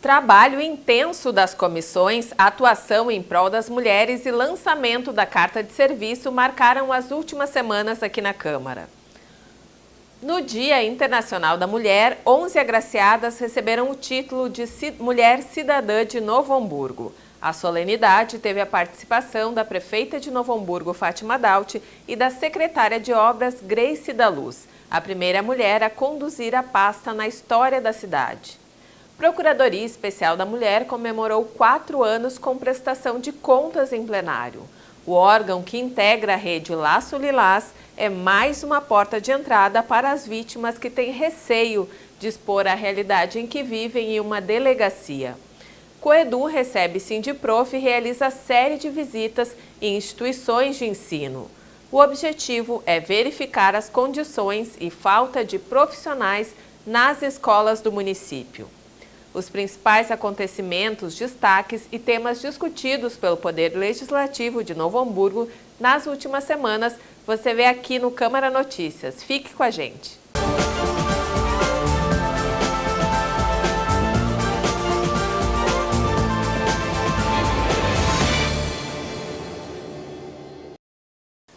Trabalho intenso das comissões, atuação em prol das mulheres e lançamento da carta de serviço marcaram as últimas semanas aqui na Câmara. No Dia Internacional da Mulher, 11 agraciadas receberam o título de Mulher Cidadã de Novo Hamburgo. A solenidade teve a participação da prefeita de Novo Hamburgo, Fátima Daut, e da secretária de Obras, Grace da Luz, a primeira mulher a conduzir a pasta na história da cidade. Procuradoria Especial da Mulher comemorou 4 anos com prestação de contas em plenário. O órgão que integra a rede Laço Lilás é mais uma porta de entrada para as vítimas que têm receio de expor a realidade em que vivem em uma delegacia. Coedu recebe Sindiprof e realiza série de visitas em instituições de ensino. O objetivo é verificar as condições e falta de profissionais nas escolas do município. Os principais acontecimentos, destaques e temas discutidos pelo Poder Legislativo de Novo Hamburgo nas últimas semanas, você vê aqui no Câmara Notícias. Fique com a gente!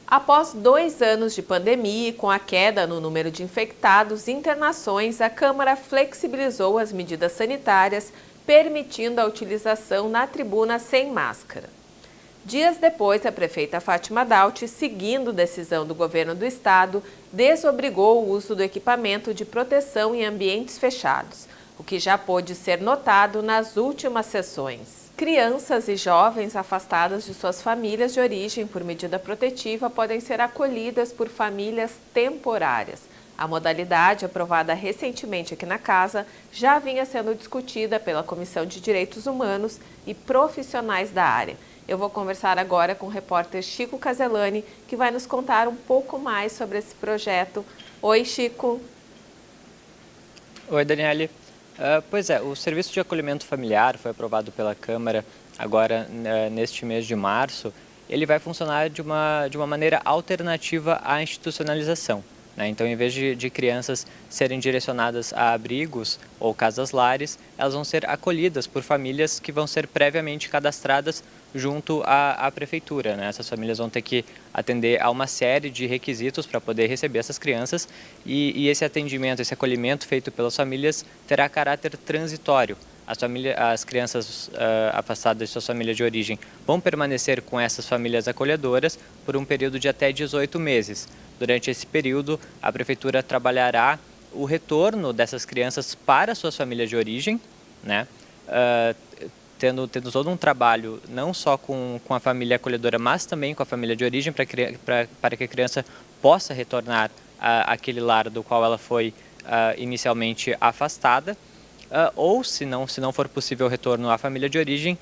Após 2 anos de pandemia e com a queda no número de infectados e internações, a Câmara flexibilizou as medidas sanitárias, permitindo a utilização na tribuna sem máscara. Dias depois, a prefeita Fátima Daut, seguindo decisão do governo do estado, desobrigou o uso do equipamento de proteção em ambientes fechados, o que já pôde ser notado nas últimas sessões. Crianças e jovens afastadas de suas famílias de origem por medida protetiva podem ser acolhidas por famílias temporárias. A modalidade, aprovada recentemente aqui na Casa, já vinha sendo discutida pela Comissão de Direitos Humanos e profissionais da área. Eu vou conversar agora com o repórter Chico Caselani, que vai nos contar um pouco mais sobre esse projeto. Oi, Chico. Oi, Daniele. Pois é, o Serviço de Acolhimento Familiar foi aprovado pela Câmara agora neste mês de março. Ele vai funcionar de uma maneira alternativa à institucionalização, né? Então, em vez de crianças serem direcionadas a abrigos ou casas-lares, elas vão ser acolhidas por famílias que vão ser previamente cadastradas junto à prefeitura, né? Essas famílias vão ter que atender a uma série de requisitos para poder receber essas crianças e esse atendimento, esse acolhimento feito pelas famílias terá caráter transitório. As crianças afastadas de suas famílias de origem vão permanecer com essas famílias acolhedoras por um período de até 18 meses. Durante esse período, a prefeitura trabalhará o retorno dessas crianças para suas famílias de origem, né? Tendo todo um trabalho não só com a família acolhedora, mas também com a família de origem para que a criança possa retornar àquele lar do qual ela foi inicialmente afastada. Ou, se não for possível o retorno à família de origem,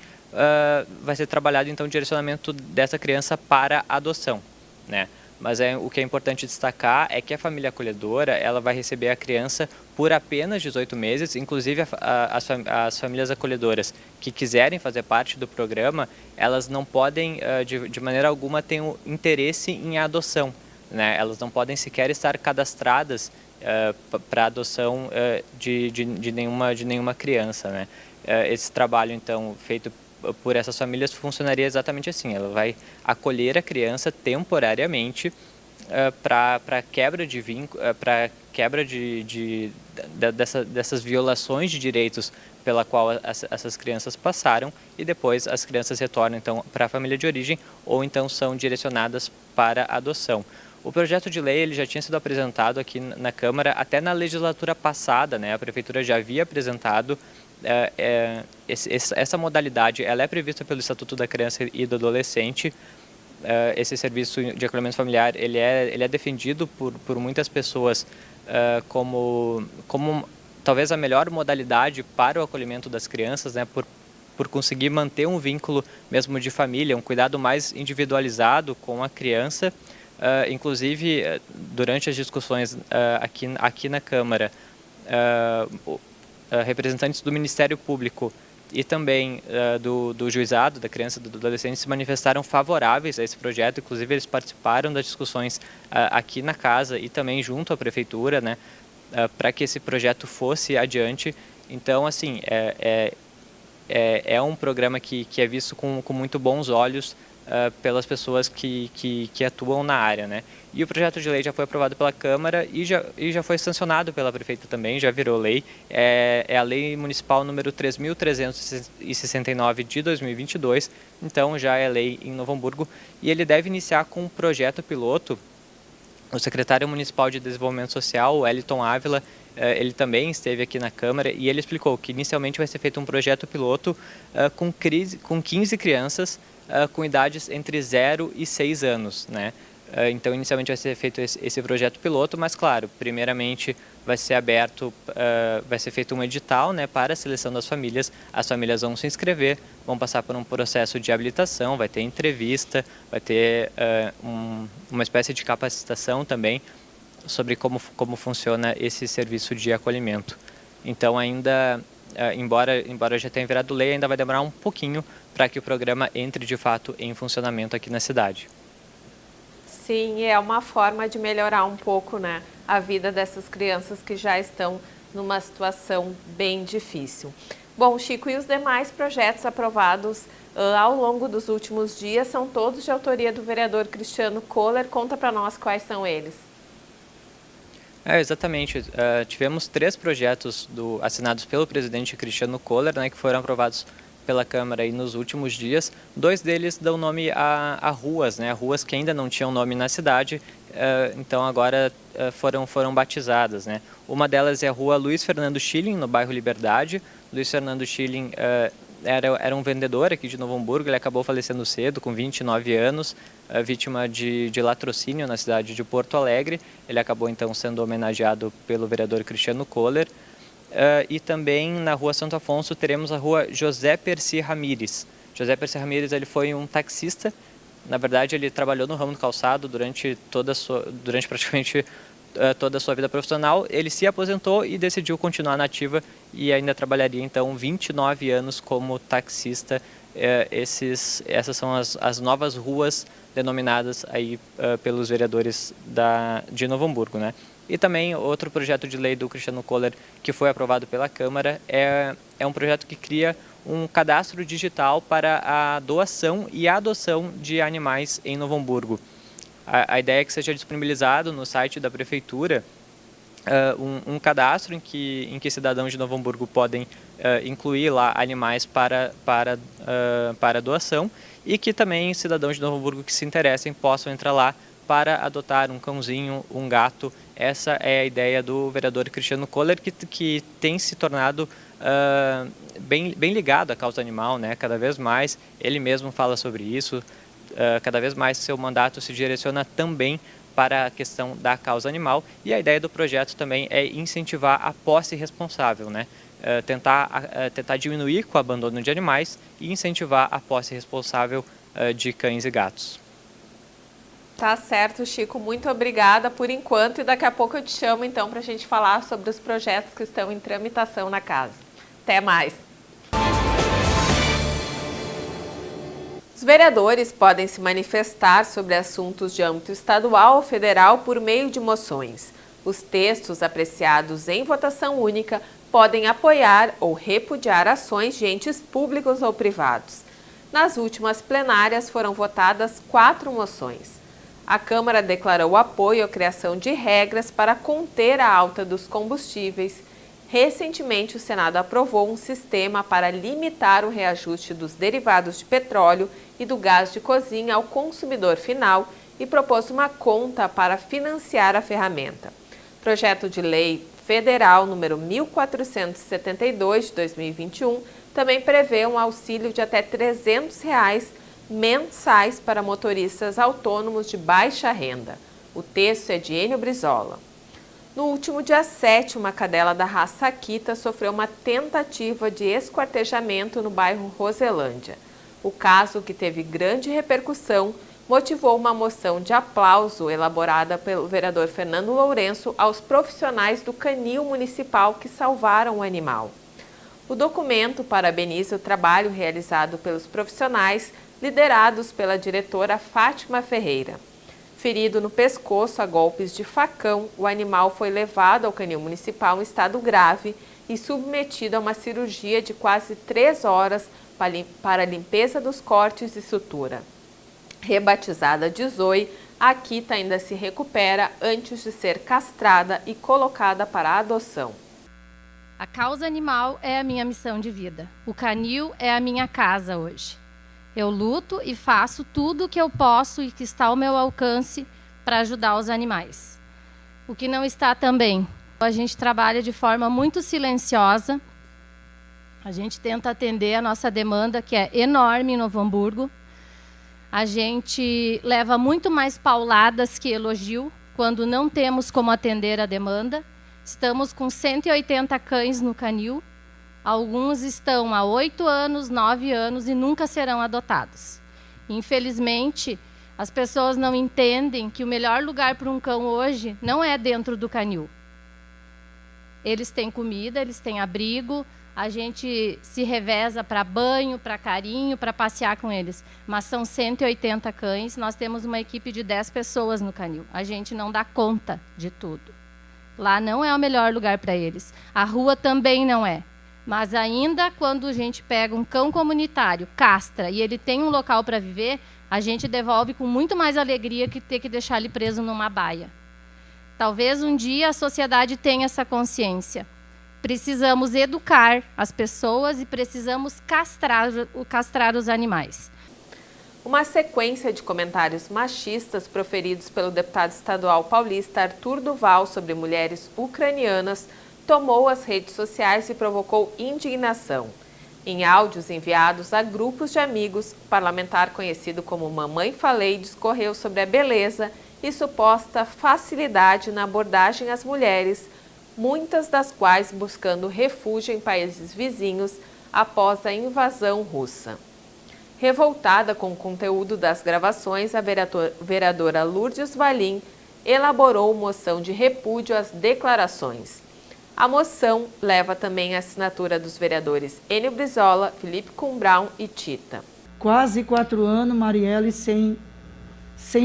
vai ser trabalhado então o direcionamento dessa criança para a adoção, né? Mas o que é importante destacar é que a família acolhedora ela vai receber a criança por apenas 18 meses, inclusive as famílias acolhedoras que quiserem fazer parte do programa, elas não podem de maneira alguma ter um interesse em adoção, né? Elas não podem sequer estar cadastradas para adoção de nenhuma criança, né? Esse trabalho então feito por essas famílias funcionaria exatamente assim. Ela vai acolher a criança temporariamente para quebra de vínculo, para quebra dessas violações de direitos pela qual essas crianças passaram, e depois as crianças retornam então para a família de origem ou então são direcionadas para a adoção. O projeto de lei ele já tinha sido apresentado aqui na Câmara até na legislatura passada, né? A Prefeitura já havia apresentado. Essa modalidade ela é prevista pelo Estatuto da Criança e do Adolescente. Esse serviço de acolhimento familiar ele é defendido por muitas pessoas como talvez a melhor modalidade para o acolhimento das crianças, né? Por conseguir manter um vínculo mesmo de família, um cuidado mais individualizado com a criança. Inclusive, durante as discussões aqui na Câmara, representantes do Ministério Público e também do Juizado da Criança e do Adolescente se manifestaram favoráveis a esse projeto. Inclusive, eles participaram das discussões aqui na Casa e também junto à Prefeitura, né, para que esse projeto fosse adiante. Então, assim, é um programa que é visto com muito bons olhos pelas pessoas que atuam na área, né? E o projeto de lei já foi aprovado pela Câmara e já foi sancionado pela Prefeita também, já virou lei. É a Lei Municipal número 3.369 de 2022, então já é lei em Novo Hamburgo. E ele deve iniciar com um projeto piloto. O secretário municipal de Desenvolvimento Social, o Wellington Ávila, ele também esteve aqui na Câmara e ele explicou que inicialmente vai ser feito um projeto piloto com 15 crianças com idades entre 0 e 6 anos, né? Então, inicialmente vai ser feito esse projeto piloto, mas, claro, primeiramente vai ser aberto, vai ser feito um edital, né, para a seleção das famílias. As famílias vão se inscrever, vão passar por um processo de habilitação, vai ter entrevista, vai ter uma espécie de capacitação também sobre como funciona esse serviço de acolhimento. Então, ainda, embora já tenha virado lei, ainda vai demorar um pouquinho para que o programa entre de fato em funcionamento aqui na cidade. Sim, é uma forma de melhorar um pouco, né, a vida dessas crianças que já estão numa situação bem difícil. Bom, Chico, e os demais projetos aprovados ao longo dos últimos dias são todos de autoria do vereador Cristiano Kohler. Conta para nós quais são eles. Exatamente. Tivemos 3 projetos assinados pelo presidente Cristiano Kohler, né, que foram aprovados pela Câmara aí nos últimos dias. 2 deles dão nome a ruas, né, ruas que ainda não tinham nome na cidade, então agora foram batizadas, né. Uma delas é a rua Luiz Fernando Schilling, no bairro Liberdade. Luiz Fernando Schilling era um vendedor aqui de Novo Hamburgo, ele acabou falecendo cedo, com 29 anos, vítima de latrocínio na cidade de Porto Alegre. Ele acabou então sendo homenageado pelo vereador Cristiano Kohler. E também na rua Santo Afonso teremos a rua José Percy Ramires. José Percy Ramires, ele foi um taxista. Na verdade, ele trabalhou no ramo do calçado durante praticamente toda a sua vida profissional. Ele se aposentou e decidiu continuar na ativa e ainda trabalharia então 29 anos como taxista. Essas são as novas ruas denominadas aí pelos vereadores de Novo Hamburgo, né? E também outro projeto de lei do Cristiano Kohler que foi aprovado pela Câmara é um projeto que cria um cadastro digital para a doação e a adoção de animais em Novo Hamburgo. A ideia é que seja disponibilizado no site da Prefeitura um cadastro em que cidadãos de Novo Hamburgo podem incluir lá animais para doação e que também cidadãos de Novo Hamburgo que se interessem possam entrar lá para adotar um cãozinho, um gato. Essa é a ideia do vereador Cristiano Kohler, que tem se tornado bem ligado à causa animal, né? Cada vez mais ele mesmo fala sobre isso, cada vez mais seu mandato se direciona também para a questão da causa animal, e a ideia do projeto também é incentivar a posse responsável, né? Tentar diminuir com o abandono de animais e incentivar a posse responsável de cães e gatos. Tá certo, Chico. Muito obrigada por enquanto e daqui a pouco eu te chamo então para a gente falar sobre os projetos que estão em tramitação na casa. Até mais! Os vereadores podem se manifestar sobre assuntos de âmbito estadual ou federal por meio de moções. Os textos apreciados em votação única podem apoiar ou repudiar ações de entes públicos ou privados. Nas últimas plenárias foram votadas 4 moções. A Câmara declarou apoio à criação de regras para conter a alta dos combustíveis. Recentemente, o Senado aprovou um sistema para limitar o reajuste dos derivados de petróleo e do gás de cozinha ao consumidor final e propôs uma conta para financiar a ferramenta. Projeto de Lei Federal número 1472 de 2021 também prevê um auxílio de até R$ 300 mensais para motoristas autônomos de baixa renda. O texto é de Enio Brizola. No último dia 7, uma cadela da raça Akita sofreu uma tentativa de esquartejamento no bairro Roselândia. O caso, que teve grande repercussão, motivou uma moção de aplauso elaborada pelo vereador Fernando Lourenço aos profissionais do canil municipal que salvaram o animal. O documento parabeniza o trabalho realizado pelos profissionais, liderados pela diretora Fátima Ferreira. Ferido no pescoço a golpes de facão, o animal foi levado ao canil municipal em estado grave e submetido a uma cirurgia de quase 3 horas para a limpeza dos cortes e sutura. Rebatizada de Zoe, a Akita ainda se recupera antes de ser castrada e colocada para a adoção. A causa animal é a minha missão de vida. O canil é a minha casa hoje. Eu luto e faço tudo o que eu posso e que está ao meu alcance para ajudar os animais. O que não está também. A gente trabalha de forma muito silenciosa. A gente tenta atender a nossa demanda, que é enorme em Novo Hamburgo. A gente leva muito mais pauladas que elogio quando não temos como atender a demanda. Estamos com 180 cães no canil. Alguns estão há 8 anos, 9 anos e nunca serão adotados. Infelizmente, as pessoas não entendem que o melhor lugar para um cão hoje não é dentro do canil. Eles têm comida, eles têm abrigo, a gente se reveza para banho, para carinho, para passear com eles. Mas são 180 cães, nós temos uma equipe de 10 pessoas no canil. A gente não dá conta de tudo. Lá não é o melhor lugar para eles. A rua também não é. Mas ainda quando a gente pega um cão comunitário, castra, e ele tem um local para viver, a gente devolve com muito mais alegria que ter que deixar ele preso numa baia. Talvez um dia a sociedade tenha essa consciência. Precisamos educar as pessoas e precisamos castrar os animais. Uma sequência de comentários machistas proferidos pelo deputado estadual paulista Arthur Duval sobre mulheres ucranianas tomou as redes sociais e provocou indignação. Em áudios enviados a grupos de amigos, o parlamentar conhecido como Mamãe Falei discorreu sobre a beleza e suposta facilidade na abordagem às mulheres, muitas das quais buscando refúgio em países vizinhos após a invasão russa. Revoltada com o conteúdo das gravações, a vereadora Lourdes Valim elaborou moção de repúdio às declarações. A moção leva também a assinatura dos vereadores Enio Brizola, Felipe Kumbraun e Tita. Quase 4 anos, Marielle sem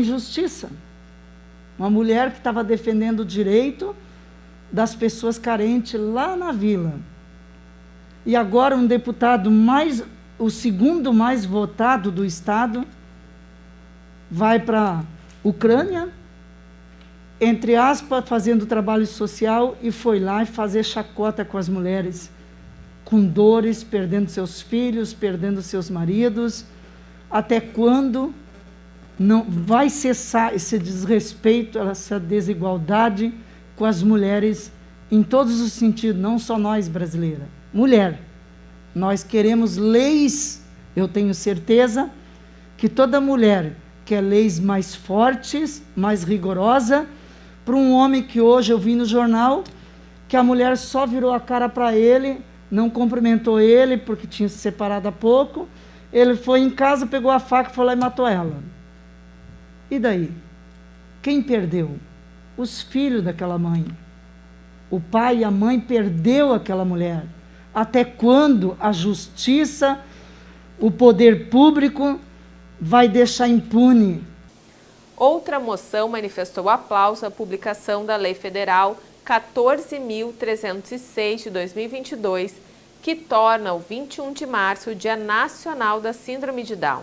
justiça. Uma mulher que estava defendendo o direito das pessoas carentes lá na vila. E agora um deputado o segundo mais votado do Estado, vai para a Ucrânia, entre aspas, fazendo trabalho social, e foi lá e fazer chacota com as mulheres, com dores, perdendo seus filhos, perdendo seus maridos. Até quando não vai cessar esse desrespeito, essa desigualdade com as mulheres, em todos os sentidos, não só nós brasileiras. Mulher. Nós queremos leis, eu tenho certeza, que toda mulher quer leis mais fortes, mais rigorosas, para um homem que hoje eu vi no jornal, que a mulher só virou a cara para ele, não cumprimentou ele, porque tinha se separado há pouco, ele foi em casa, pegou a faca, foi lá e matou ela. E daí? Quem perdeu? Os filhos daquela mãe. O pai e a mãe perdeu aquela mulher. Até quando a justiça, o poder público vai deixar impune? Outra moção manifestou aplauso à publicação da Lei Federal 14.306 de 2022, que torna o 21 de março o Dia Nacional da Síndrome de Down.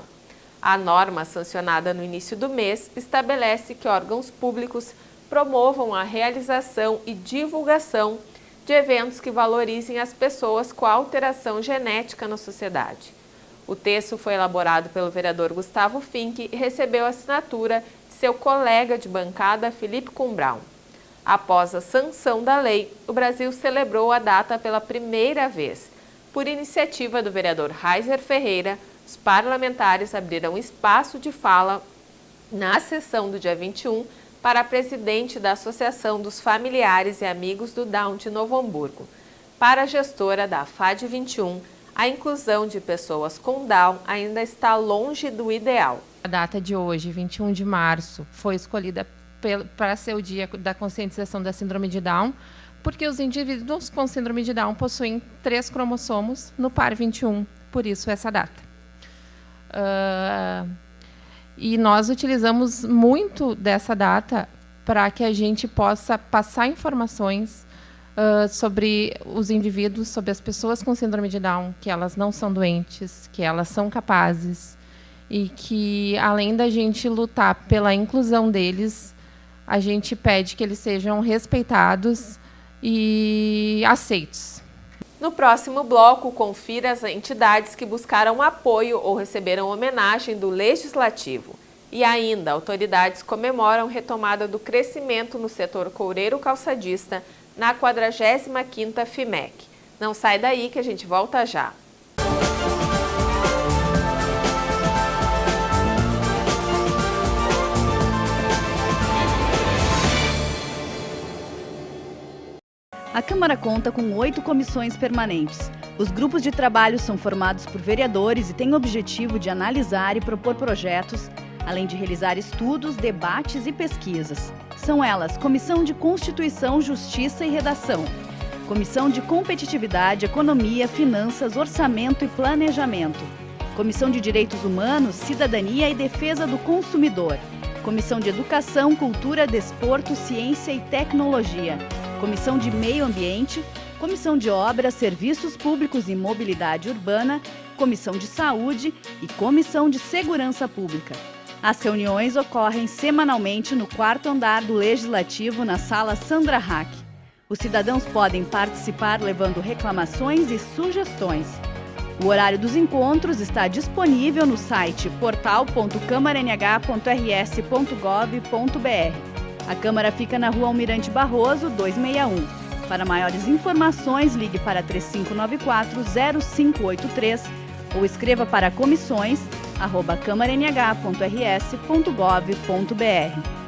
A norma, sancionada no início do mês, estabelece que órgãos públicos promovam a realização e divulgação de eventos que valorizem as pessoas com alteração genética na sociedade. O texto foi elaborado pelo vereador Gustavo Fink e recebeu a assinatura de seu colega de bancada, Felipe Kumbraun. Após a sanção da lei, o Brasil celebrou a data pela primeira vez. Por iniciativa do vereador Reiser Ferreira, os parlamentares abriram espaço de fala na sessão do dia 21 para a presidente da Associação dos Familiares e Amigos do Down de Novo Hamburgo. Para a gestora da FAD 21, a inclusão de pessoas com Down ainda está longe do ideal. A data de hoje, 21 de março, foi escolhida para ser o dia da conscientização da síndrome de Down, porque os indivíduos com síndrome de Down possuem 3 cromossomos no par 21, por isso essa data. E nós utilizamos muito dessa data para que a gente possa passar informações sobre os indivíduos, sobre as pessoas com síndrome de Down, que elas não são doentes, que elas são capazes e que, além da gente lutar pela inclusão deles, a gente pede que eles sejam respeitados e aceitos. No próximo bloco, confira as entidades que buscaram apoio ou receberam homenagem do Legislativo. E ainda, autoridades comemoram retomada do crescimento no setor coureiro-calçadista na 45ª FIMEC. Não sai daí que a gente volta já. A Câmara conta com 8 comissões permanentes. Os grupos de trabalho são formados por vereadores e têm o objetivo de analisar e propor projetos, além de realizar estudos, debates e pesquisas. São elas: Comissão de Constituição, Justiça e Redação, Comissão de Competitividade, Economia, Finanças, Orçamento e Planejamento, Comissão de Direitos Humanos, Cidadania e Defesa do Consumidor, Comissão de Educação, Cultura, Desporto, Ciência e Tecnologia, Comissão de Meio Ambiente, Comissão de Obras, Serviços Públicos e Mobilidade Urbana, Comissão de Saúde e Comissão de Segurança Pública. As reuniões ocorrem semanalmente no 4º andar do Legislativo, na Sala Sandra Hack. Os cidadãos podem participar levando reclamações e sugestões. O horário dos encontros está disponível no site portal.câmaranh.rs.gov.br. A Câmara fica na Rua Almirante Barroso, 261. Para maiores informações, ligue para 3594-0583 ou escreva para comissões@câmaranh.rs.gov.br.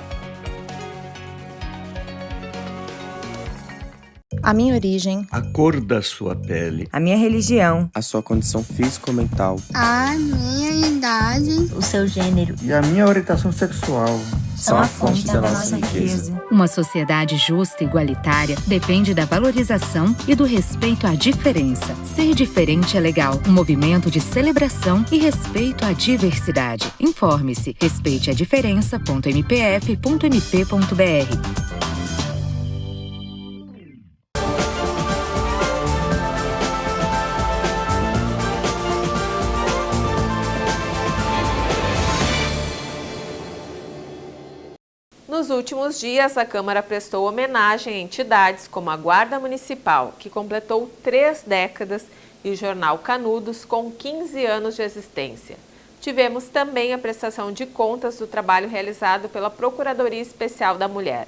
A minha origem, a cor da sua pele, a minha religião, a sua condição físico-mental, a minha idade, o seu gênero e a minha orientação sexual são a fonte da nossa riqueza. Uma sociedade justa e igualitária depende da valorização e do respeito à diferença. Ser diferente é legal. Um movimento de celebração e respeito à diversidade. Informe-se. respeiteadiferença.mpf.mp.br. Nos últimos dias, a Câmara prestou homenagem a entidades como a Guarda Municipal, que completou 3 décadas, e o Jornal Canudos, com 15 anos de existência. Tivemos também a prestação de contas do trabalho realizado pela Procuradoria Especial da Mulher.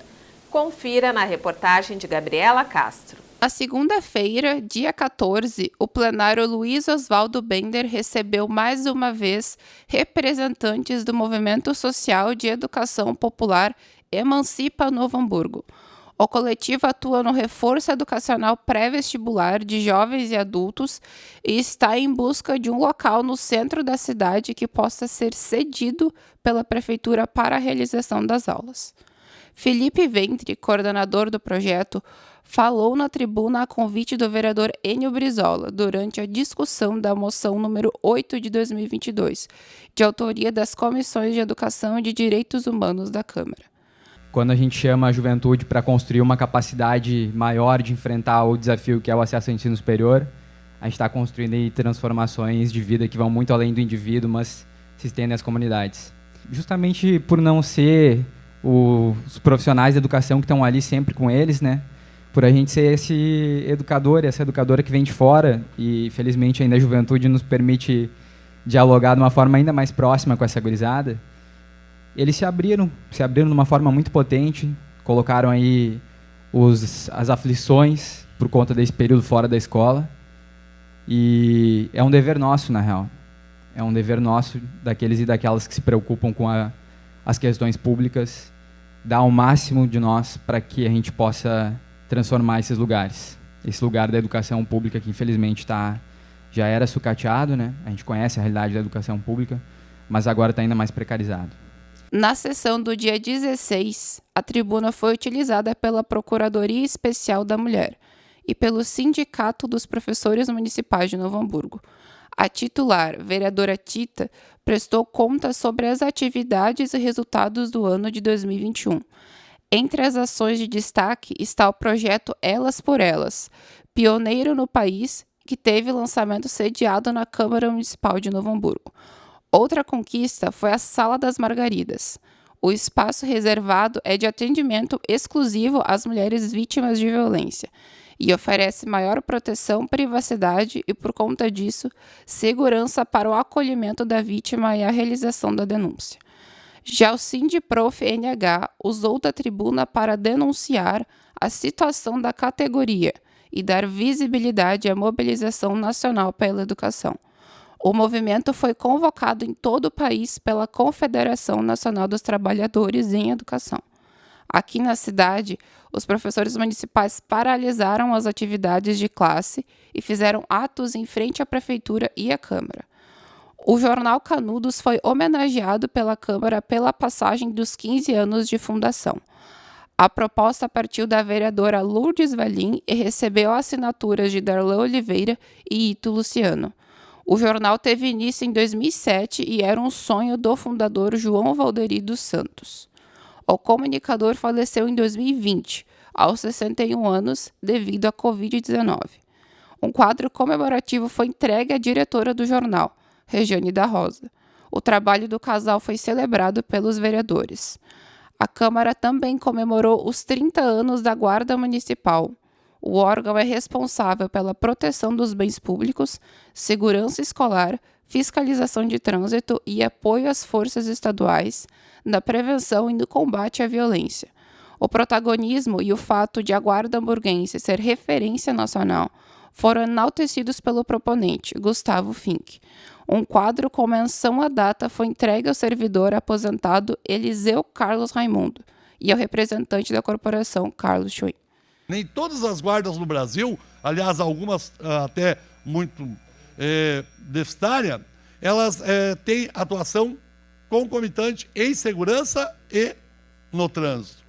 Confira na reportagem de Gabriela Castro. Na segunda-feira, dia 14, o plenário Luiz Oswaldo Bender recebeu mais uma vez representantes do Movimento Social de Educação Popular Emancipa Novo Hamburgo. O coletivo atua no reforço educacional pré-vestibular de jovens e adultos e está em busca de um local no centro da cidade que possa ser cedido pela Prefeitura para a realização das aulas. Felipe Ventre, coordenador do projeto, falou na tribuna a convite do vereador Enio Brizola durante a discussão da moção número 8 de 2022, de autoria das Comissões de Educação e de Direitos Humanos da Câmara. Quando a gente chama a juventude para construir uma capacidade maior de enfrentar o desafio que é o acesso ao ensino superior, a gente está construindo aí transformações de vida que vão muito além do indivíduo, mas se estendem às comunidades. Justamente por não ser os profissionais da educação que estão ali sempre com eles, né? Por a gente ser esse educador e essa educadora que vem de fora, e felizmente ainda a juventude nos permite dialogar de uma forma ainda mais próxima com essa gurizada. Eles se abriram de uma forma muito potente, colocaram aí as aflições por conta desse período fora da escola, e é um dever nosso, na real. É um dever nosso, daqueles e daquelas que se preocupam com as questões públicas, dar o máximo de nós para que a gente possa transformar esses lugares. Esse lugar da educação pública que, infelizmente, já era sucateado, né? A gente conhece a realidade da educação pública, mas agora está ainda mais precarizado. Na sessão do dia 16, a tribuna foi utilizada pela Procuradoria Especial da Mulher e pelo Sindicato dos Professores Municipais de Novo Hamburgo. A titular, vereadora Tita, prestou contas sobre as atividades e resultados do ano de 2021. Entre as ações de destaque está o projeto Elas por Elas, pioneiro no país, que teve lançamento sediado na Câmara Municipal de Novo Hamburgo. Outra conquista foi a Sala das Margaridas. O espaço reservado é de atendimento exclusivo às mulheres vítimas de violência e oferece maior proteção, privacidade e, por conta disso, segurança para o acolhimento da vítima e a realização da denúncia. Já o Sindprof-NH usou da tribuna para denunciar a situação da categoria e dar visibilidade à mobilização nacional pela educação. O movimento foi convocado em todo o país pela Confederação Nacional dos Trabalhadores em Educação. Aqui na cidade, os professores municipais paralisaram as atividades de classe e fizeram atos em frente à Prefeitura e à Câmara. O jornal Canudos foi homenageado pela Câmara pela passagem dos 15 anos de fundação. A proposta partiu da vereadora Lourdes Valim e recebeu assinaturas de Darlan Oliveira e Ito Luciano. O jornal teve início em 2007 e era um sonho do fundador João Valderi dos Santos. O comunicador faleceu em 2020, aos 61 anos, devido à Covid-19. Um quadro comemorativo foi entregue à diretora do jornal, Regiane da Rosa. O trabalho do casal foi celebrado pelos vereadores. A Câmara também comemorou os 30 anos da Guarda Municipal. O órgão é responsável pela proteção dos bens públicos, segurança escolar, fiscalização de trânsito e apoio às forças estaduais na prevenção e no combate à violência. O protagonismo e o fato de a Guarda Hamburguense ser referência nacional foram enaltecidos pelo proponente, Gustavo Fink. Um quadro com menção à data foi entregue ao servidor aposentado Eliseu Carlos Raimundo e ao representante da corporação, Carlos Chuin. Nem todas as guardas no Brasil, aliás, algumas até muito deficitárias, elas têm atuação concomitante em segurança e no trânsito.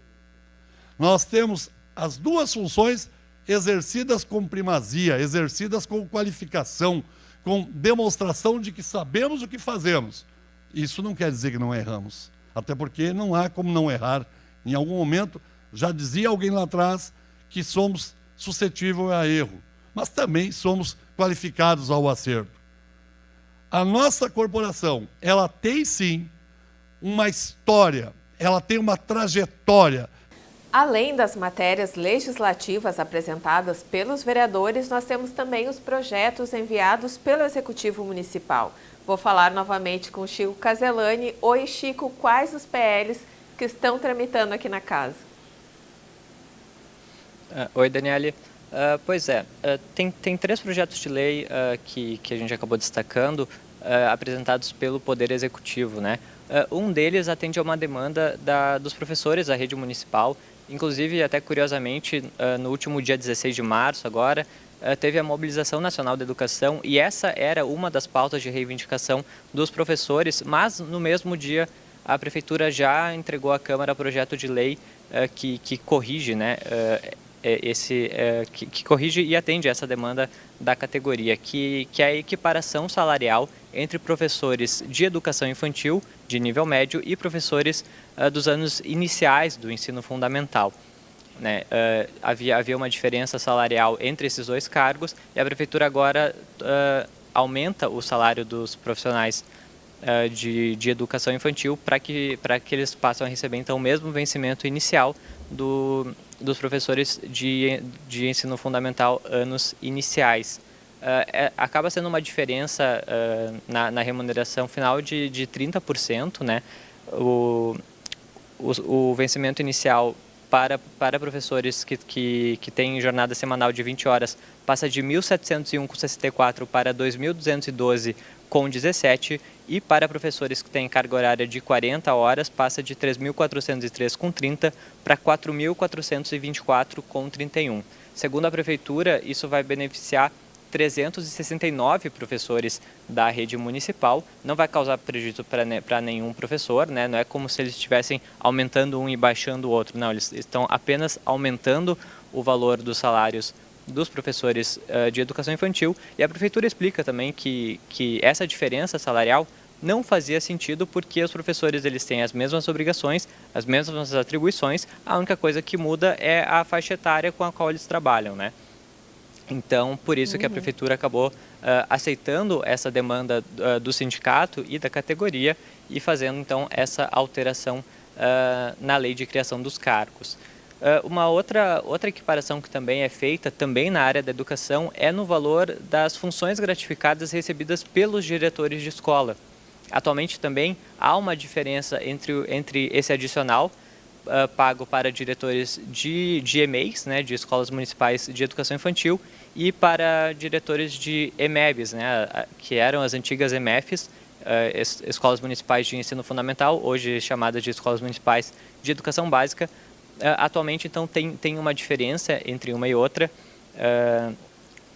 Nós temos as duas funções exercidas com primazia, exercidas com qualificação, com demonstração de que sabemos o que fazemos. Isso não quer dizer que não erramos, até porque não há como não errar. Em algum momento, já dizia alguém lá atrás, que somos suscetíveis a erro, mas também somos qualificados ao acerto. A nossa corporação, ela tem sim uma história, ela tem uma trajetória. Além das matérias legislativas apresentadas pelos vereadores, nós temos também os projetos enviados pelo Executivo Municipal. Vou falar novamente com o Chico Caselani. Oi, Chico, quais os PLs que estão tramitando aqui na casa? Oi, Daniele. Tem 3 projetos de lei que a gente acabou destacando, apresentados pelo Poder Executivo, né? Um deles atende a uma demanda dos professores da rede municipal. Inclusive, até curiosamente, no último dia 16 de março, agora, teve a Mobilização Nacional da Educação e essa era uma das pautas de reivindicação dos professores, mas no mesmo dia a Prefeitura já entregou à Câmara projeto de lei que corrige, né, que corrige e atende essa demanda da categoria, que é a equiparação salarial entre professores de educação infantil, de nível médio, e professores dos anos iniciais do ensino fundamental. Né? Havia uma diferença salarial entre esses 2 cargos e a Prefeitura agora aumenta o salário dos profissionais de educação infantil para que eles passem a receber então o mesmo vencimento inicial dos professores de ensino fundamental anos iniciais. Acaba sendo uma diferença na remuneração final de 30%, né? O vencimento inicial para professores que têm jornada semanal de 20 horas passa de R$ 1.701,64 para R$ 2.212,17 e para professores que têm carga horária de 40 horas passa de R$ 3.403,30 para R$ 4.424,31. Segundo a Prefeitura, isso vai beneficiar 369 professores da rede municipal, não vai causar prejuízo para nenhum professor, né? Não é como se eles estivessem aumentando um e baixando o outro, não, eles estão apenas aumentando o valor dos salários dos professores de educação infantil, e a Prefeitura explica também que essa diferença salarial não fazia sentido, porque os professores eles têm as mesmas obrigações, as mesmas atribuições, a única coisa que muda é a faixa etária com a qual eles trabalham, né? Então, por isso que a prefeitura acabou aceitando essa demanda do sindicato e da categoria e fazendo, então, essa alteração na lei de criação dos cargos. Uma outra equiparação que também é feita, também na área da educação, é no valor das funções gratificadas recebidas pelos diretores de escola. Atualmente também há uma diferença entre esse adicional pago para diretores de EMEIs, né, de Escolas Municipais de Educação Infantil, e para diretores de EMEBs, né, que eram as antigas EMEFs, Escolas Municipais de Ensino Fundamental, hoje chamadas de Escolas Municipais de Educação Básica. Atualmente, então, tem uma diferença entre uma e outra.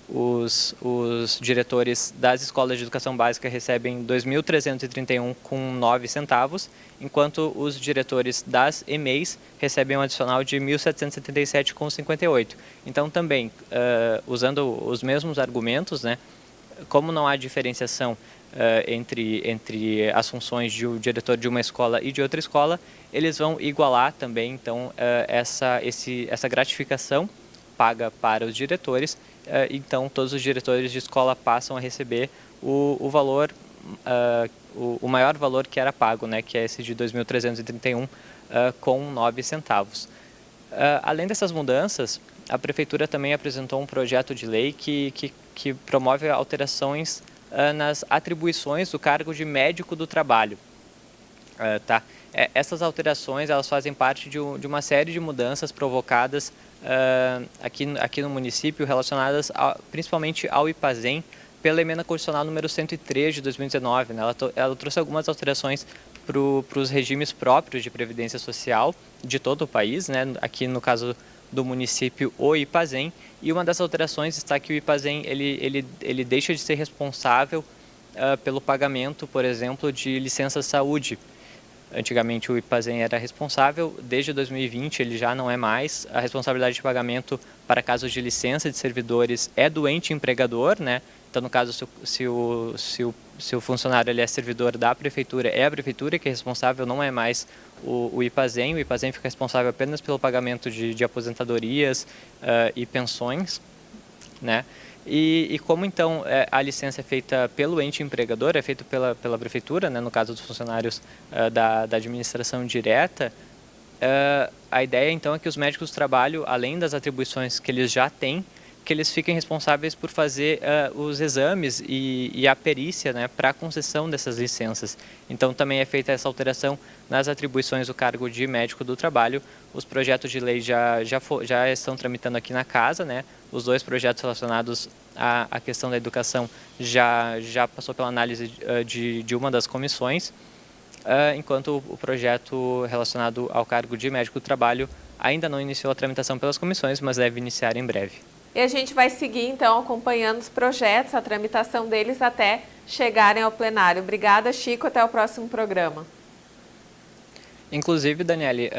Os diretores das escolas de educação básica recebem R$ 2.331,09 centavos, enquanto os diretores das EMEIs recebem um adicional de R$ 1.777,58. Então, também, usando os mesmos argumentos, né, como não há diferenciação entre as funções de um diretor de uma escola e de outra escola, eles vão igualar também, então, essa gratificação paga para os diretores. Então, todos os diretores de escola passam a receber o valor, o maior valor que era pago, né, que é esse de R$ 2.331,09 centavos. Além dessas mudanças, a prefeitura também apresentou um projeto de lei que promove alterações nas atribuições do cargo de médico do trabalho. Essas alterações elas fazem parte de uma série de mudanças provocadas aqui no município, relacionadas principalmente ao IPASEM, pela emenda constitucional número 103 de 2019. Né? Ela trouxe algumas alterações para os regimes próprios de previdência social de todo o país, né? Aqui no caso do município, o IPASEM, e uma das alterações está que o IPASEM ele deixa de ser responsável pelo pagamento, por exemplo, de licença saúde. Antigamente o IPASEM era responsável, desde 2020 ele já não é mais. A responsabilidade de pagamento para casos de licença de servidores é do ente empregador, né? Então, no caso, se o funcionário ele é servidor da prefeitura, é a prefeitura que é responsável, não é mais o IPASEM. O IPASEM fica responsável apenas pelo pagamento de aposentadorias e pensões, né? E como então a licença é feita pelo ente empregador, é feita pela prefeitura, né, no caso dos funcionários da administração direta, a ideia então é que os médicos do trabalho, além das atribuições que eles já têm, que eles fiquem responsáveis por fazer os exames e a perícia, né, para a concessão dessas licenças. Então também é feita essa alteração nas atribuições do cargo de médico do trabalho. Os projetos de lei já estão tramitando aqui na casa, né? Os dois projetos relacionados à questão da educação já passou pela análise de uma das comissões, enquanto o projeto relacionado ao cargo de médico do trabalho ainda não iniciou a tramitação pelas comissões, mas deve iniciar em breve. E a gente vai seguir, então, acompanhando os projetos, a tramitação deles até chegarem ao plenário. Obrigada, Chico. Até o próximo programa. Inclusive, Daniele,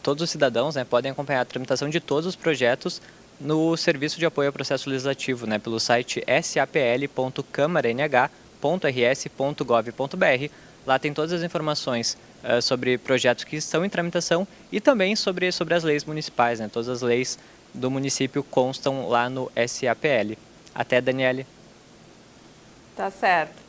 todos os cidadãos, né, podem acompanhar a tramitação de todos os projetos no Serviço de Apoio ao Processo Legislativo, né, pelo site sapl.câmara.rs.gov.br. Lá tem todas as informações sobre projetos que estão em tramitação e também sobre as leis municipais, né, todas as leis do município constam lá no SAPL. Até, Daniele. Tá certo.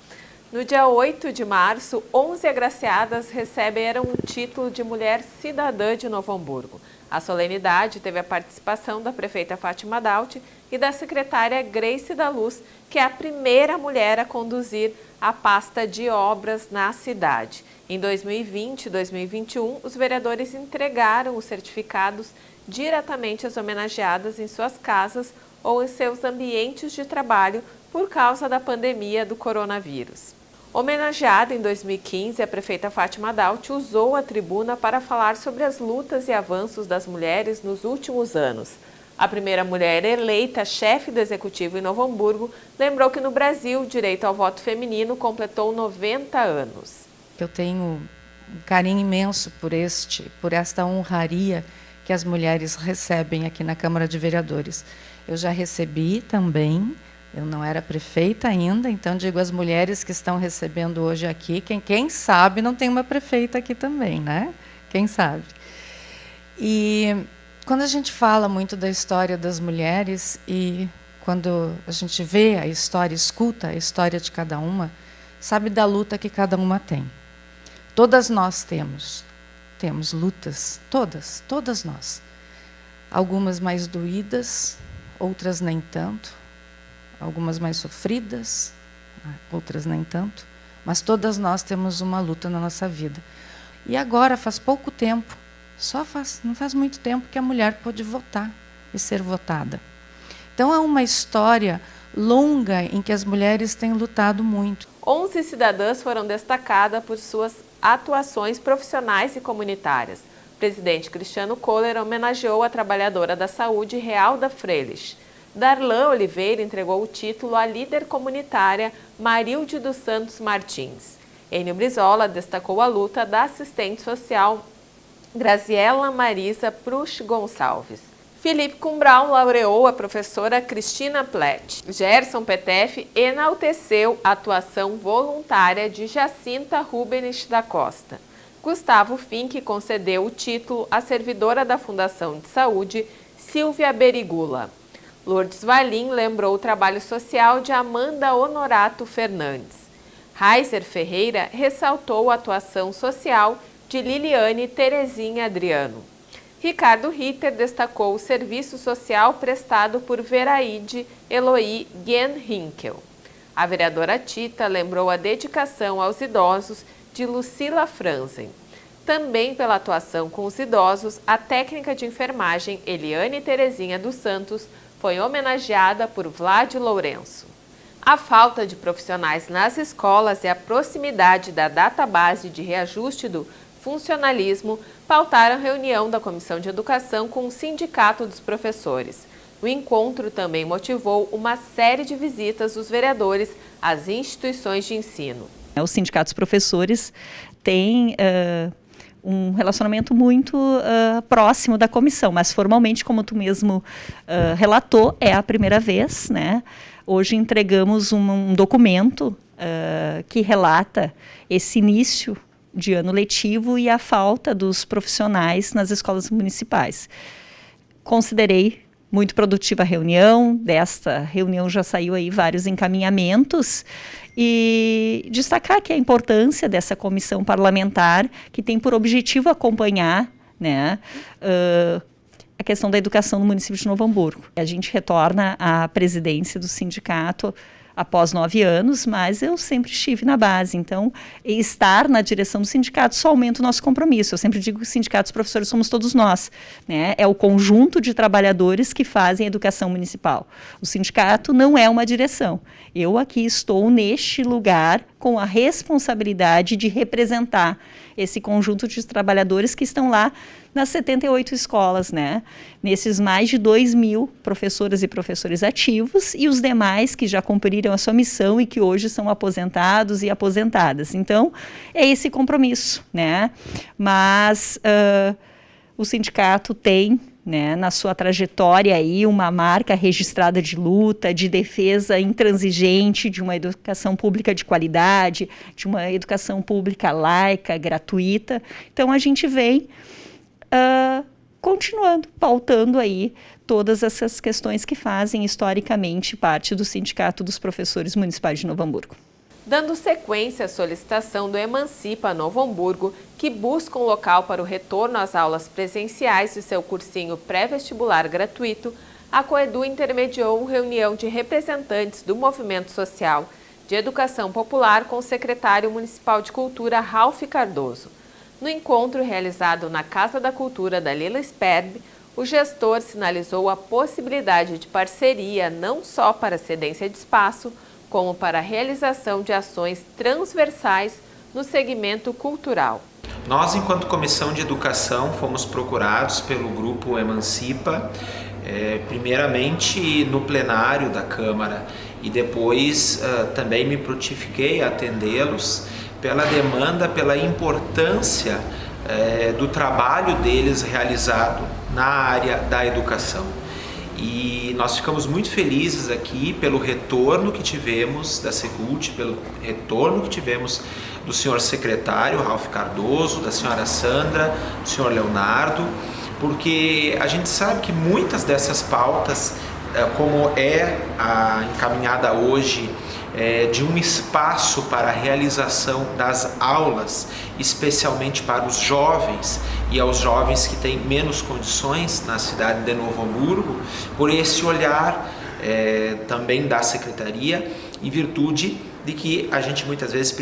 No dia 8 de março, 11 agraciadas receberam o título de Mulher Cidadã de Novo Hamburgo. A solenidade teve a participação da prefeita Fátima Daut e da secretária Grace da Luz, que é a primeira mulher a conduzir a pasta de obras na cidade. Em 2020 e 2021, os vereadores entregaram os certificados diretamente às homenageadas em suas casas ou em seus ambientes de trabalho por causa da pandemia do coronavírus. Homenageada em 2015, a prefeita Fátima Daut usou a tribuna para falar sobre as lutas e avanços das mulheres nos últimos anos. A primeira mulher eleita chefe do executivo em Novo Hamburgo lembrou que no Brasil o direito ao voto feminino completou 90 anos. Eu tenho um carinho imenso por esta honraria que as mulheres recebem aqui na Câmara de Vereadores. Eu já recebi também Eu não era prefeita ainda, então digo as mulheres que estão recebendo hoje aqui, quem sabe não tem uma prefeita aqui também, né? Quem sabe? E quando a gente fala muito da história das mulheres e quando a gente vê a história, escuta a história de cada uma, sabe da luta que cada uma tem. Todas nós temos lutas, todas nós. Algumas mais doídas, outras nem tanto. Algumas mais sofridas, outras nem tanto, mas todas nós temos uma luta na nossa vida. E agora, faz pouco tempo, não faz muito tempo que a mulher pôde votar e ser votada. Então é uma história longa em que as mulheres têm lutado muito. 11 cidadãs foram destacadas por suas atuações profissionais e comunitárias. O presidente Cristiano Kohler homenageou a trabalhadora da saúde Realda Freilich. Darlan Oliveira entregou o título à líder comunitária Marilde dos Santos Martins. Enio Brizola destacou a luta da assistente social Graziela Marisa Prush Gonçalves. Felipe Cumbral laureou a professora Cristina Plett. Gerson Petef enalteceu a atuação voluntária de Jacinta Rubens da Costa. Gustavo Fink concedeu o título à servidora da Fundação de Saúde Silvia Berigula. Lourdes Valim lembrou o trabalho social de Amanda Honorato Fernandes. Raizer Ferreira ressaltou a atuação social de Liliane Terezinha Adriano. Ricardo Ritter destacou o serviço social prestado por Veraide Eloy Genhinkel. A vereadora Tita lembrou a dedicação aos idosos de Lucila Franzen. Também pela atuação com os idosos, a técnica de enfermagem Eliane Terezinha dos Santos foi homenageada por Vlad Lourenço. A falta de profissionais nas escolas e a proximidade da database de reajuste do funcionalismo pautaram a reunião da Comissão de Educação com o Sindicato dos Professores. O encontro também motivou uma série de visitas dos vereadores às instituições de ensino. O Sindicato dos Professores tem um relacionamento muito próximo da comissão, mas formalmente, como tu mesmo relatou, é a primeira vez, né? Hoje entregamos um documento que relata esse início de ano letivo e a falta dos profissionais nas escolas municipais. Considerei muito produtiva a reunião. Desta reunião já saiu aí vários encaminhamentos e destacar que a importância dessa comissão parlamentar que tem por objetivo acompanhar, né, a questão da educação no município de Novo Hamburgo. A gente retorna à presidência do sindicato após 9 anos, mas eu sempre estive na base. Então, estar na direção do sindicato só aumenta o nosso compromisso. Eu sempre digo que o sindicato dos professores somos todos nós, né? É o conjunto de trabalhadores que fazem a educação municipal. O sindicato não é uma direção. Eu aqui estou neste lugar com a responsabilidade de representar esse conjunto de trabalhadores que estão lá nas 78 escolas, né? Nesses mais de 2.000 professoras e professores ativos e os demais que já cumpriram a sua missão e que hoje são aposentados e aposentadas. Então, é esse compromisso, né? Mas o sindicato tem, né, na sua trajetória aí uma marca registrada de luta, de defesa intransigente de uma educação pública de qualidade, de uma educação pública laica, gratuita. Então a gente vem continuando, pautando aí todas essas questões que fazem historicamente parte do Sindicato dos Professores Municipais de Novo Hamburgo. Dando sequência à solicitação do Emancipa Novo Hamburgo, que busca um local para o retorno às aulas presenciais de seu cursinho pré-vestibular gratuito, a Coedu intermediou reunião de representantes do Movimento Social de Educação Popular com o secretário municipal de Cultura, Ralph Cardoso. No encontro realizado na Casa da Cultura da Lila Sperb, o gestor sinalizou a possibilidade de parceria não só para a cedência de espaço, como para a realização de ações transversais no segmento cultural. Nós, enquanto Comissão de Educação, fomos procurados pelo Grupo Emancipa, primeiramente no plenário da Câmara, e depois também me prontifiquei a atendê-los pela demanda, pela importância do trabalho deles realizado na área da educação. E nós ficamos muito felizes aqui pelo retorno que tivemos da Secult, pelo retorno que tivemos do senhor secretário Ralph Cardoso, da senhora Sandra, do senhor Leonardo, porque a gente sabe que muitas dessas pautas, como é a encaminhada hoje, de um espaço para a realização das aulas, especialmente para os jovens e aos jovens que têm menos condições na cidade de Novo Hamburgo, por esse olhar também da Secretaria, em virtude de que a gente muitas vezes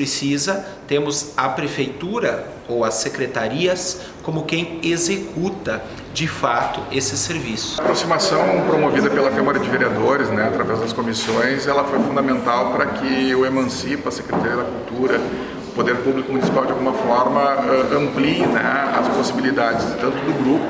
temos a Prefeitura ou as secretarias como quem executa de fato esse serviço. A aproximação promovida pela Câmara de Vereadores, através das comissões, ela foi fundamental para que o Emancipa, a Secretaria da Cultura, o Poder Público Municipal, de alguma forma, amplie as possibilidades tanto do grupo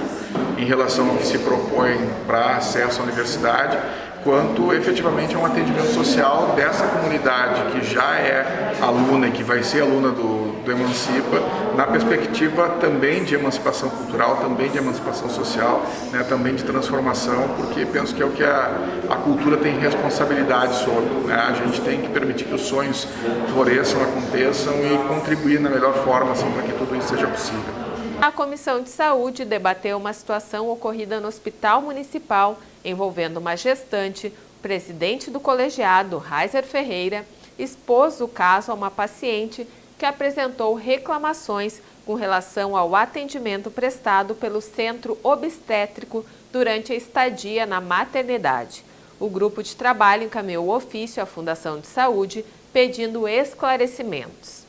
em relação ao que se propõe para acesso à universidade, quanto efetivamente a um atendimento social dessa comunidade que já é aluna e que vai ser aluna do Emancipa, na perspectiva também de emancipação cultural, também de emancipação social, também de transformação, porque penso que é o que a cultura tem responsabilidade sobre. A gente tem que permitir que os sonhos floresçam, aconteçam e contribuir na melhor forma para que tudo isso seja possível. A Comissão de Saúde debateu uma situação ocorrida no Hospital Municipal envolvendo uma gestante. O presidente do colegiado, Raizer Ferreira, expôs o caso a uma paciente que apresentou reclamações com relação ao atendimento prestado pelo centro obstétrico durante a estadia na maternidade. O grupo de trabalho encaminhou o ofício à Fundação de Saúde pedindo esclarecimentos.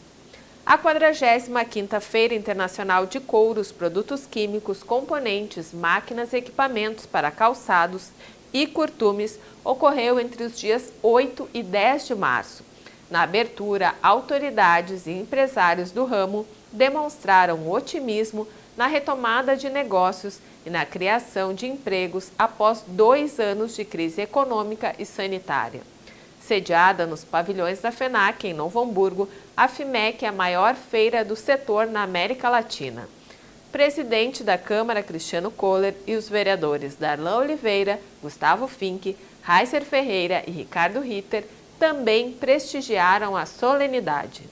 A 45ª Feira Internacional de Couros, Produtos Químicos, Componentes, Máquinas e Equipamentos para Calçados e Curtumes ocorreu entre os dias 8 e 10 de março. Na abertura, autoridades e empresários do ramo demonstraram otimismo na retomada de negócios e na criação de empregos após 2 anos de crise econômica e sanitária. Sediada nos pavilhões da FENAC, em Novo Hamburgo, a FIMEC é a maior feira do setor na América Latina. O presidente da Câmara, Cristiano Kohler, e os vereadores Darlan Oliveira, Gustavo Fink, Raizer Ferreira e Ricardo Ritter também prestigiaram a solenidade.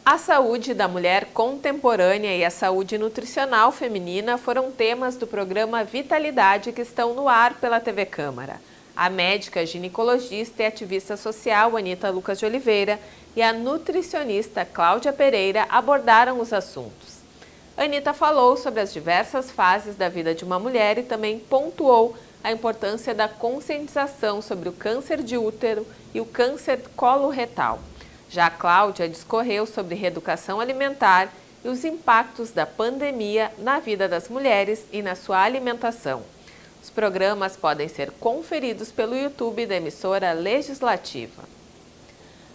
A saúde da mulher contemporânea e a saúde nutricional feminina foram temas do programa Vitalidade que estão no ar pela TV Câmara. A médica ginecologista e ativista social Anita Lucas de Oliveira e a nutricionista Cláudia Pereira abordaram os assuntos. Anita falou sobre as diversas fases da vida de uma mulher e também pontuou a importância da conscientização sobre o câncer de útero e o câncer coloretal. Já a Cláudia discorreu sobre reeducação alimentar e os impactos da pandemia na vida das mulheres e na sua alimentação. Os programas podem ser conferidos pelo YouTube da emissora legislativa.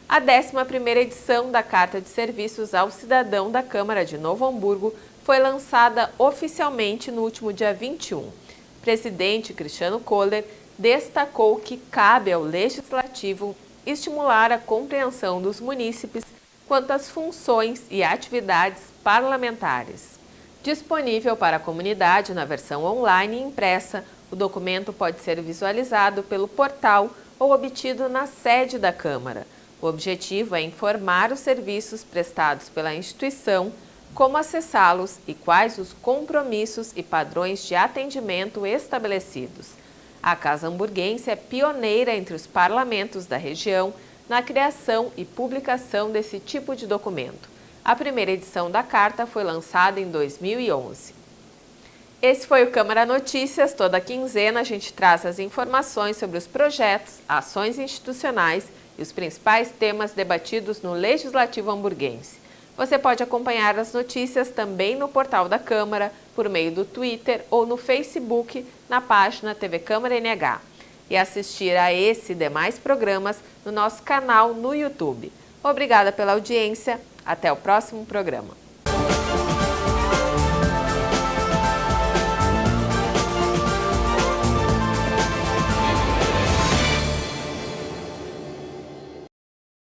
A 11ª edição da Carta de Serviços ao Cidadão da Câmara de Novo Hamburgo foi lançada oficialmente no último dia 21. O presidente Cristiano Kohler destacou que cabe ao Legislativo estimular a compreensão dos munícipes quanto às funções e atividades parlamentares. Disponível para a comunidade na versão online e impressa, o documento pode ser visualizado pelo portal ou obtido na sede da Câmara. O objetivo é informar os serviços prestados pela instituição, como acessá-los e quais os compromissos e padrões de atendimento estabelecidos. A Casa Hamburguense é pioneira entre os parlamentos da região na criação e publicação desse tipo de documento. A primeira edição da carta foi lançada em 2011. Esse foi o Câmara Notícias. Toda quinzena a gente traz as informações sobre os projetos, ações institucionais e os principais temas debatidos no Legislativo Hamburguense. Você pode acompanhar as notícias também no portal da Câmara, por meio do Twitter ou no Facebook, na página TV Câmara NH. E assistir a esse e demais programas no nosso canal no YouTube. Obrigada pela audiência. Até o próximo programa.